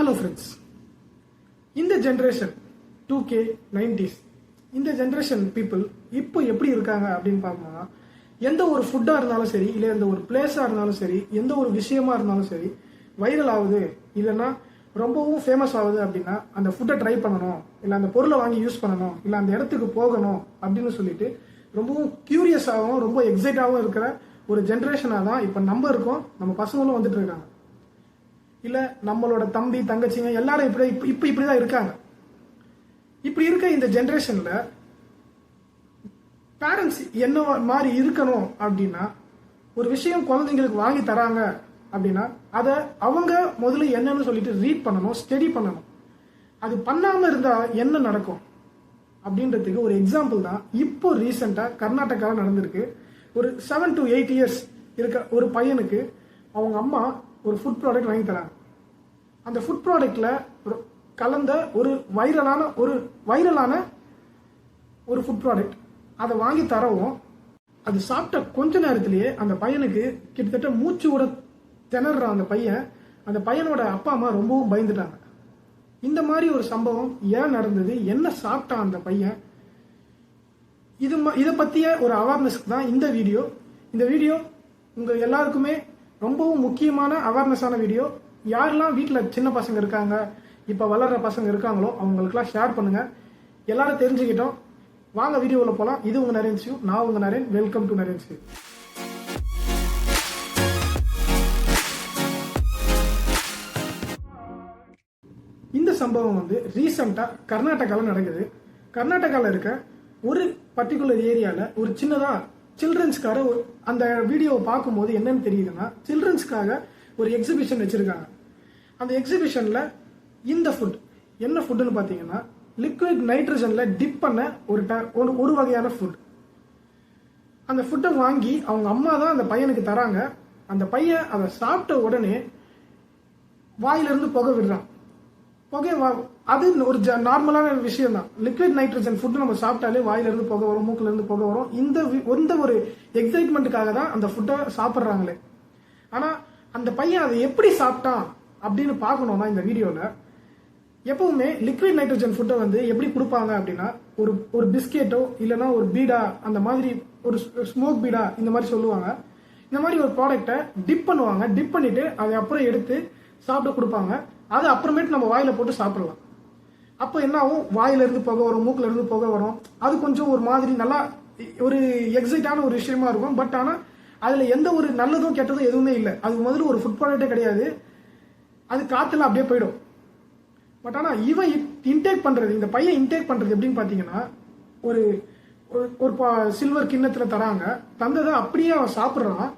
Hello friends, இந்த generation 2K 90s இந்த generation people இப்போ எப்படி இருக்காங்க அப்படின்னு பார்க்கணும்னா, எந்த ஒரு ஃபுட்டாக இருந்தாலும் சரி, இல்லை எந்த ஒரு பிளேஸாக இருந்தாலும் சரி, எந்த ஒரு விஷயமா இருந்தாலும் சரி, வைரல் ஆகுது இல்லைன்னா ரொம்பவும் ஃபேமஸ் ஆகுது அப்படின்னா அந்த ஃபுட்டை ட்ரை பண்ணணும், இல்லை அந்த பொருளை வாங்கி யூஸ் பண்ணணும், இல்லை அந்த இடத்துக்கு போகணும் அப்படின்னு சொல்லிட்டு ரொம்பவும் கியூரியஸாகவும் ரொம்ப எக்ஸைட்டாகவும் இருக்கிற ஒரு ஜென்ரேஷனாக தான் இப்போ நம்ம இருக்கோம். நம்ம பசங்களும் வந்துட்டு இருக்காங்க. இல்லை நம்மளோட தம்பி தங்கச்சிங்க எல்லாரும் இப்படிதான் இருக்காங்க. இப்படி இருக்க இந்த ஜென்ரேஷன்ல பேரண்ட்ஸ் என்ன மாதிரி இருக்கணும் அப்படின்னா, ஒரு விஷயம் குழந்தைங்களுக்கு வாங்கி தராங்க அப்படின்னா அதை அவங்க முதல்ல என்னன்னு சொல்லிட்டு ரீட் பண்ணணும், ஸ்டடி பண்ணணும். அது பண்ணாம இருந்தா என்ன நடக்கும் அப்படின்றதுக்கு ஒரு எக்ஸாம்பிள் தான் இப்போ ரீசெண்டா கர்நாடகாவில் நடந்திருக்கு. ஒரு 7 to 8 years இருக்க ஒரு பையனுக்கு அவங்க அம்மா ஒரு ஃபுட் ப்ராடக்ட் வாங்கி தராங்க. அந்த ஃபுட் ப்ராடக்ட்ல கலந்த ஒரு வைரலான ஒரு ஃபுட் ப்ராடக்ட் அதை வாங்கி தரவும், அது சாப்பிட்ட கொஞ்ச நேரத்திலேயே அந்த பையனுக்கு கிட்டத்தட்ட மூச்சு விட திணற அந்த பையனோட அப்பா அம்மா ரொம்பவும் பயந்துட்டாங்க. இந்த மாதிரி ஒரு சம்பவம் ஏன் நடந்தது, என்ன சாப்பிட்டான் அந்த பையன், இதை பத்திய ஒரு அவேர்னஸ்க்கு தான் இந்த வீடியோ உங்க எல்லாருக்குமே ரொம்பவும் முக்கியமான அவேர்னஸான வீடியோ. யாரெல்லாம் வீட்டில் சின்ன பசங்க இருக்காங்க, இப்போ வளர்ற பசங்க இருக்காங்களோ அவங்களுக்குலாம் ஷேர் பண்ணுங்க. எல்லாரும் தெரிஞ்சுக்கிட்டோம். வாங்க வீடியோவில் போகலாம். இது உங்க நரேன் சிவ், நான் உங்க நரேன். வெல்கம் டு நரேன் சிவ். இந்த சம்பவம் வந்து ரீசெண்டா கர்நாடகாவில் நடக்குது. கர்நாடகாவில் இருக்க ஒரு பர்டிகுலர் ஏரியாவில் ஒரு சின்னதா சில்ட்ரன்ஸ்க்காக அந்த வீடியோவை பார்க்கும்போது என்னன்னு தெரியுதுன்னா, சில்ட்ரன்ஸ்க்காக ஒரு எக்ஸிபிஷன் வச்சிருக்காங்க. அந்த எக்ஸிபிஷன்ல இந்த ஃபுட் என்ன ஃபுட்னு பார்த்தீங்கன்னா, லிக்விட் நைட்ரஜன்ல டிப் பண்ண ஒரு வகையான ஃபுட். அந்த ஃபுட்டை வாங்கி அவங்க அம்மா தான் அந்த பையனுக்கு தராங்க. அந்த பையன் அதை சாப்பிட்ட உடனே வாயிலிருந்து புகை விடுறான். அது ஒரு நார்மலான விஷயம் தான். லிக்விட் நைட்ரஜன் ஃபுட் நம்ம சாப்பிட்டாலே வாயிலிருந்து புகை வரும், மூக்குல இருந்து புகை வரும். இந்த ஒரு எக்ஸைட்மெண்ட்டுக்காக தான் அந்த ஃபுட்டை சாப்பிட்றாங்களே. ஆனா அந்த பையன் அதை எப்படி சாப்பிட்டான் அப்படின்னு பார்க்கணும்னா, இந்த வீடியோல எப்பவுமே லிக்விட் நைட்ரஜன் ஃபுட்டை வந்து எப்படி கொடுப்பாங்க அப்படின்னா, ஒரு பிஸ்கெட்டோ இல்லைன்னா ஒரு பீடா, அந்த மாதிரி ஒரு ஸ்மோக் பீடா இந்த மாதிரி சொல்லுவாங்க. இந்த மாதிரி ஒரு ப்ராடக்டை டிப் பண்ணுவாங்க. டிப் பண்ணிட்டு அதை அப்புறம் எடுத்து சாப்பிட கொடுப்பாங்க. அது அப்புறமேட்டு நம்ம வாயில போட்டு சாப்பிடலாம். அப்போ என்ன ஆகும், வாயில இருந்து புகை வரும், மூக்குல இருந்து புகை வரும். அது கொஞ்சம் ஒரு மாதிரி நல்லா ஒரு எக்ஸைட்டான ஒரு விஷயமா இருக்கும். பட் ஆனா அதுல எந்த ஒரு நல்லதும் கெட்டதும் எதுவுமே இல்லை. அது முதல்ல ஒரு ஃபுட் ப்ராடக்டே கிடையாது. அது காத்துல அப்படியே போயிடும். பட் ஆனா இவன் இன்டேக் பண்றது, இந்த பையன் இன்டேக் பண்றது எப்படின்னு பாத்தீங்கன்னா, ஒரு சில்வர் கிண்ணத்துல தராங்க. தந்ததை அப்படியே அவன் சாப்பிட்றான்.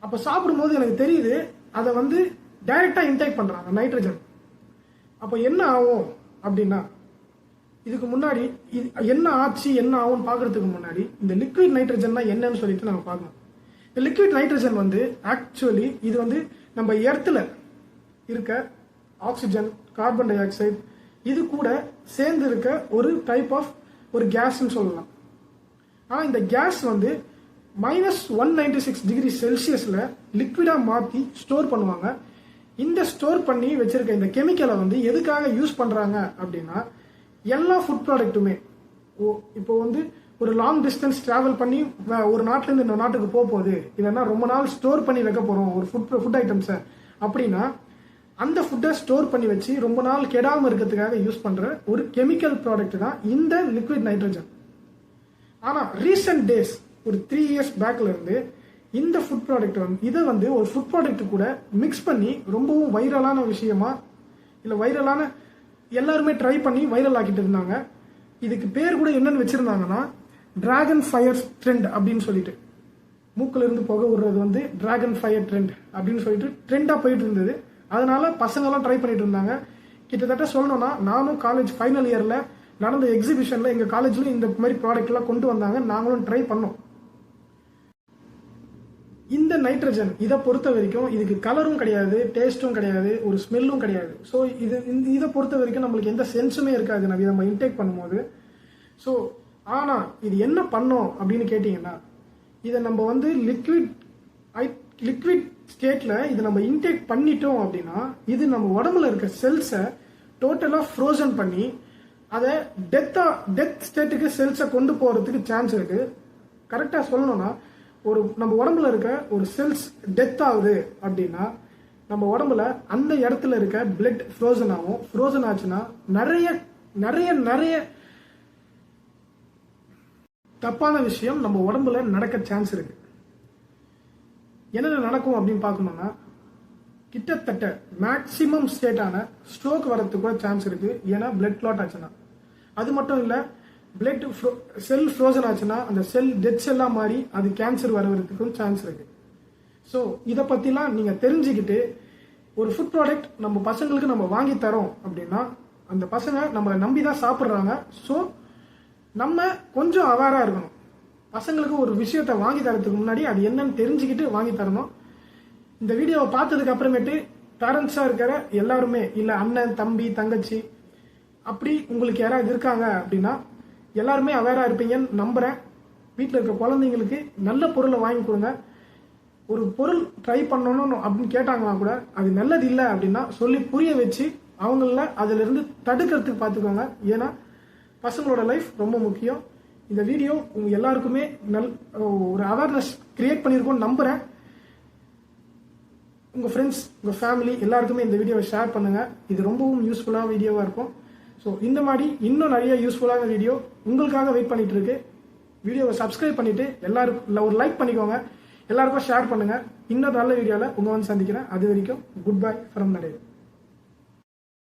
அப்ப சாப்பிடும்போது எனக்கு தெரியுது அதை வந்து டைரக்டா இன்டேக் பண்றாங்க நைட்ரஜன். அப்ப என்ன ஆகும் அப்படின்னா, இதுக்கு முன்னாடி என்ன ஆச்சு என்ன ஆகும்னு பாக்குறதுக்கு முன்னாடி இந்த லிக்விட் நைட்ரஜன் என்னன்னு சொல்லிட்டு நம்ம பார்க்கணும். இந்த லிக்விட் நைட்ரஜன் வந்து ஆக்சுவலி இது வந்து நம்ம எர்த்துல இருக்க ஆக்சிஜன், கார்பன் டை ஆக்சைடு இது கூட சேர்ந்து இருக்க ஒரு டைப் ஆஃப் ஒரு கேஸ்ன்னு சொல்லலாம். ஆனால் இந்த கேஸ் வந்து -196 டிகிரி செல்சியஸ்ல லிக்விடா மாற்றி ஸ்டோர் பண்ணுவாங்க. இந்த ஸ்டோர் பண்ணி வச்சிருக்க இந்த கெமிக்கலை வந்து எதுக்காக யூஸ் பண்றாங்க அப்படின்னா, எல்லா ஃபுட் ப்ராடக்ட்டுமே இப்போ வந்து ஒரு லாங் டிஸ்டன்ஸ் டிராவல் பண்ணி ஒரு நாட்டுல இருந்து இந்த நாட்டுக்கு போகுது, இல்லைன்னா ரொம்ப நாள் ஸ்டோர் பண்ணி வைக்க போறோம் ஒரு ஃபுட் ஐட்டம்ஸை அப்படின்னா, அந்த ஃபுட்டை ஸ்டோர் பண்ணி வச்சு ரொம்ப நாள் கெடாமல் இருக்கிறதுக்காக யூஸ் பண்ற ஒரு கெமிக்கல் ப்ராடக்ட் தான் இந்த லிக்விட் நைட்ரஜன். ஆனா ரீசெண்ட் டேஸ் ஒரு 3 years பேக்ல இருந்து இந்த ஃபுட் ப்ராடக்ட் இதை வந்து ஒரு ஃபுட் ப்ராடக்ட் கூட மிக்ஸ் பண்ணி ரொம்பவும் வைரலான விஷயமா, இல்லை வைரலான எல்லாருமே ட்ரை பண்ணி வைரல் ஆக்கிட்டு இருந்தாங்க. இதுக்கு பேர் கூட என்னன்னு வச்சிருந்தாங்கன்னா, டிராகன் ஃபயர் ட்ரெண்ட் அப்படின்னு சொல்லிட்டு, மூக்குல இருந்து புகை விடுறது வந்து டிராகன் ஃபயர் ட்ரெண்ட் அப்படின்னு சொல்லிட்டு ட்ரெண்டா போயிட்டு இருந்தது. அதனால பசங்கெல்லாம் ட்ரை பண்ணிட்டு இருந்தாங்க. கிட்டத்தட்ட சொல்லணும்னா, நானும் காலேஜ் ஃபைனல் இயர்ல நடந்த எக்ஸிபிஷன்ல எங்க காலேஜ்ல இந்த மாதிரி ப்ராடக்ட் எல்லாம் கொண்டு வந்தாங்க. நாங்களும் ட்ரை பண்ணோம். இந்த நைட்ரஜன் இதை பொறுத்த வரைக்கும் இதுக்கு கலரும் கிடையாது, டேஸ்டும் கிடையாது, ஒரு ஸ்மெல்லும் கிடையாது. ஸோ இதை பொறுத்த வரைக்கும் நம்மளுக்கு எந்த சென்ஸுமே இருக்காது நம்ம இன்டேக் பண்ணும்போது. ஸோ ஆனா இது என்ன பண்ணோம் அப்படின்னு கேட்டீங்கன்னா, இதை நம்ம வந்து லிக்விட் ஸ்டேட்ல இது நம்ம இன்டேக் பண்ணிட்டோம் அப்படின்னா இது நம்ம உடம்புல இருக்க செல்ஸை டோட்டலா ஃப்ரோசன் பண்ணி அதை டெத் ஸ்டேட்டுக்கு செல்ஸை கொண்டு போறதுக்கு சான்ஸ் இருக்கு. கரெக்டா சொல்லணும்னா நம்ம உடம்புல இருக்க ஒரு செல்ஸ் டெத் ஆகுது அப்படின்னா நம்ம உடம்புல அந்த இடத்துல இருக்க பிளட் ஃப்ரோசன் ஆகும். ஃப்ரோசன் ஆச்சுன்னா நிறைய நிறைய நிறைய தப்பான விஷயம் நம்ம உடம்புல நடக்க சான்ஸ் இருக்கு. என்னென்ன நடக்கும் அப்படின்னு பார்க்கணும்னா கிட்டத்தட்ட மேக்சிமம் ஸ்டேட்டான ஸ்ட்ரோக் வரதுக்கு கூட சான்ஸ் இருக்கு. ஏன்னா பிளட் கிளாட் ஆச்சுன்னா. அது மட்டும் இல்ல, பிளட் செல் ஃப்ரோசன் ஆச்சுன்னா அந்த செல் டெத் செல்லா மாறி அது கேன்சர் வரதுக்கும் சான்ஸ் இருக்கு. ஸோ இதை பத்திலாம் நீங்க தெரிஞ்சுக்கிட்டு ஒரு ஃபுட் ப்ராடக்ட் நம்ம பசங்களுக்கு நம்ம வாங்கி தரோம் அப்படின்னா அந்த பசங்க நம்மளை நம்பி தான் சாப்பிட்றாங்க. ஸோ நம்ம கொஞ்சம் அவேரா இருக்கணும். பசங்களுக்கு ஒரு விஷயத்த வாங்கி தரதுக்கு முன்னாடி அது என்னன்னு தெரிஞ்சுக்கிட்டு வாங்கி தரணும். இந்த வீடியோவை பார்த்ததுக்கு அப்புறமேட்டு பேரண்ட்ஸா இருக்கிற எல்லாருமே, இல்ல அண்ணன் தம்பி தங்கச்சி அப்படி உங்களுக்கு யாராவது இருக்காங்க அப்படின்னா எல்லாருமே அவேரா இருப்பீங்கன்னு நம்புறேன். வீட்டில் இருக்க குழந்தைங்களுக்கு நல்ல பொருளை வாங்கி கொடுங்க. ஒரு பொருள் ட்ரை பண்ணணும் அப்படின்னு கேட்டாங்கன்னா கூட அது நல்லது இல்லை அப்படின்னா சொல்லி புரிய வச்சு அவங்கள அதுல இருந்து தடுக்கிறதுக்கு பார்த்துக்கோங்க. ஏன்னா பசங்களோட லைஃப் ரொம்ப முக்கியம். இந்த வீடியோ உங்க எல்லாருக்குமே ஒரு அவேர்னஸ் கிரியேட் பண்ணியிருக்கோம்னு நம்புறேன். உங்க ஃப்ரெண்ட்ஸ், உங்க ஃபேமிலி எல்லாருக்குமே இந்த வீடியோவை ஷேர் பண்ணுங்க. இது ரொம்பவும் யூஸ்ஃபுல்லான வீடியோவா இருக்கும். ஸோ இந்த மாதிரி இன்னும் நிறைய யூஸ்ஃபுல்லான வீடியோ உங்களுக்காக வெயிட் பண்ணிட்டு இருக்கு. வீடியோவை சப்ஸ்கிரைப் பண்ணிட்டு எல்லாருக்கும் ஒரு லைக் பண்ணிக்கோங்க. எல்லாருக்கும் ஷேர் பண்ணுங்க. இன்னொரு நல்ல வீடியோவில் உங்க வந்து சந்திக்கிறேன். அது வரைக்கும் குட் பை ஃப்ரம் நடேவ்.